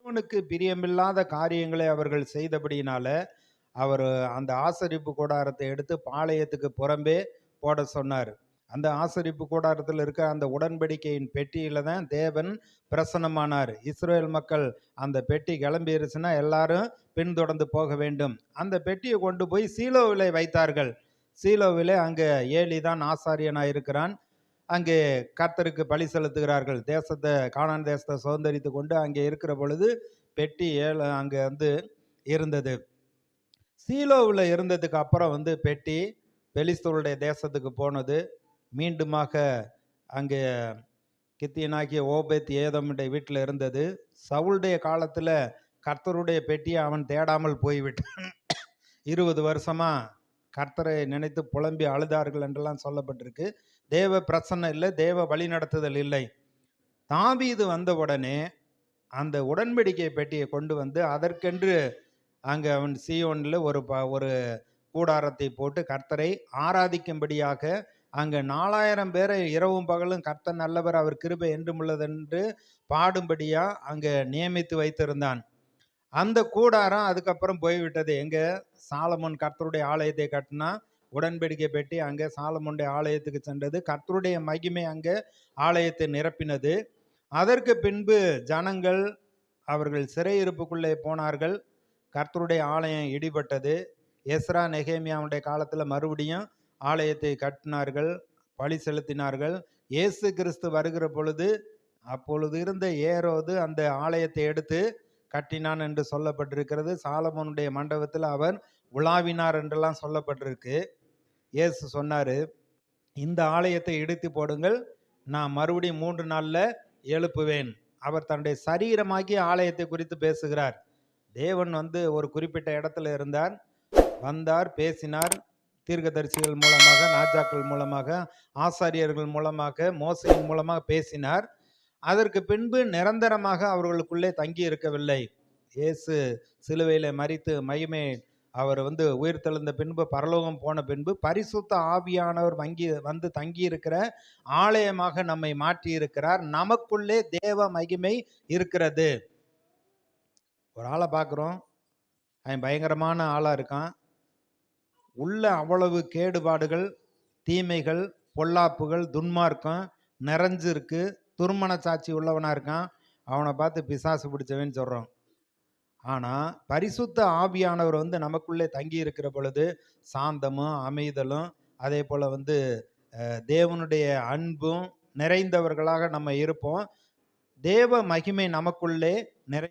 தேவனுக்கு பிரியமில்லாத காரியங்களை அவர்கள் செய்தபடியினால, அவரு அந்த ஆசரிப்பு கூடாரத்தை எடுத்து பாளையத்துக்கு புறம்பே போட சொன்னார். அந்த ஆசரிப்பு கூடாரத்தில் இருக்க அந்த உடன்படிக்கையின் பெட்டியில தான் தேவன் பிரசன்னமானார். இஸ்ரவேல் மக்கள் அந்த பெட்டி கிளம்பிருச்சுன்னா எல்லாரும் பின்தொடர்ந்து போக வேண்டும். அந்த பெட்டியை கொண்டு போய் சீலோவிலே வைத்தார்கள். சீலோவிலே அங்கே ஏலி தான் ஆசாரியனாய் இருக்கிறான். அங்கே கர்த்தருக்கு பலி செலுத்துகிறார்கள். கானான் தேசத்தை சுதந்தரித்து கொண்டு அங்கே இருக்கிற பொழுது பெட்டி அங்கே இருந்தது. சீலோவில் இருந்ததுக்கு அப்புறம் பெட்டி பெலிஸ்தருடைய தேசத்துக்கு போனது. மீண்டுமாக அங்கே கித்தியனாகிய ஓபேத் ஏதோமுடைய வீட்டில் இருந்தது. சவுளுடைய காலத்தில் கர்த்தருடைய பெட்டியை அவன் தேடாமல் போய்விட்டான். 20 வருஷமா கர்த்தரை நினைத்து புலம்பி அழுதார்கள் என்றெல்லாம் சொல்லப்பட்டிருக்கு. தேவ பிரசன்னம் இல்லை, தேவ வழி நடத்துதல் இல்லை. தாவீது வந்த உடனே அந்த உடன்படிக்கை பெட்டியை கொண்டு வந்து அதற்கென்று அங்கே அவன் சீயோனில் ஒரு கூடாரத்தை போட்டு கர்த்தரை ஆராதிக்கும்படியாக அங்கே 4000 பேரை இரவும் பகலும் கர்த்தர் நல்லவர் அவர் கிருபை என்றும் உள்ளதென்று பாடும்படியா அங்கே நியமித்து வைத்திருந்தான். அந்த கூடாரம் அதுக்கப்புறம் போய்விட்டது. எங்க சாலமோன் கர்த்தருடைய ஆலயத்தை கட்டினா உடன்படிக்கை பெட்டி அங்கே சாலமோனுடைய ஆலயத்துக்கு சென்றது. கர்த்தருடைய மகிமை அங்கே ஆலயத்தை நிரப்பினது. அதற்கு பின்பு ஜனங்கள் அவர்கள் சிறையிருப்புக்குள்ளே போனார்கள். கர்த்தருடைய ஆலயம் இடிபட்டது. எஸ்ரா நெகேமியாவுடைய காலத்தில் மறுபடியும் ஆலயத்தை கட்டினார்கள், பலி செலுத்தினார்கள். இயேசு கிறிஸ்து வருகிற பொழுது அப்பொழுது இருந்த ஏரோது அந்த ஆலயத்தை எடுத்து கட்டினான் என்று சொல்லப்பட்டிருக்கிறது. சாலமோனுடைய மண்டபத்தில் அவர் உலாவினார் என்றெல்லாம் சொல்லப்பட்டிருக்கு. இயேசு சொன்னார், இந்த ஆலயத்தை இடித்து போடுங்கள், நான் மறுபடியும் 3 நாளில் எழுப்புவேன். அவர் தன்னுடைய சரீரமாகிய ஆலயத்தை குறித்து பேசுகிறார். தேவன் ஒரு குறிப்பிட்ட இடத்துல இருந்தார், வந்தார், பேசினார். தீர்க்கதரிசிகள் மூலமாக, ராஜாக்கள் மூலமாக, ஆசாரியர்கள் மூலமாக, மோசையின் மூலமாக பேசினார். அதற்கு பின்பு நிரந்தரமாக அவர்களுக்குள்ளே தங்கி இருக்கவில்லை. இயேசு சிலுவையில் மரித்து மகிமை அவர் உயிர்த்தெழுந்த பின்பு பரலோகம் போன பின்பு பரிசுத்த ஆவியானவர் வந்து தங்கி இருக்கிற ஆலயமாக நம்மை மாற்றி இருக்கிறார். நமக்குள்ளே தேவ மகிமை இருக்கிறது. ஒரு ஆளை பார்க்குறோம், அவன் பயங்கரமான ஆளாக இருக்கான். உள்ள அவ்வளவு கேடுபாடுகள், தீமைகள், பொல்லாப்புகள், துன்மார்க்கம் நிறைஞ்சிருக்கு. துர்மண சாட்சி உள்ளவனாக இருக்கான். அவனை பார்த்து பிசாசு பிடிச்சவன்னு சொல்கிறோம். ஆனால் பரிசுத்த ஆவியானவர் நமக்குள்ளே தங்கி இருக்கிற பொழுது சாந்தமும் அமைதலும் அதே போல் தேவனுடைய அன்பும் நிறைந்தவர்களாக நம்ம இருப்போம். தேவ மகிமை நமக்குள்ளே நிறை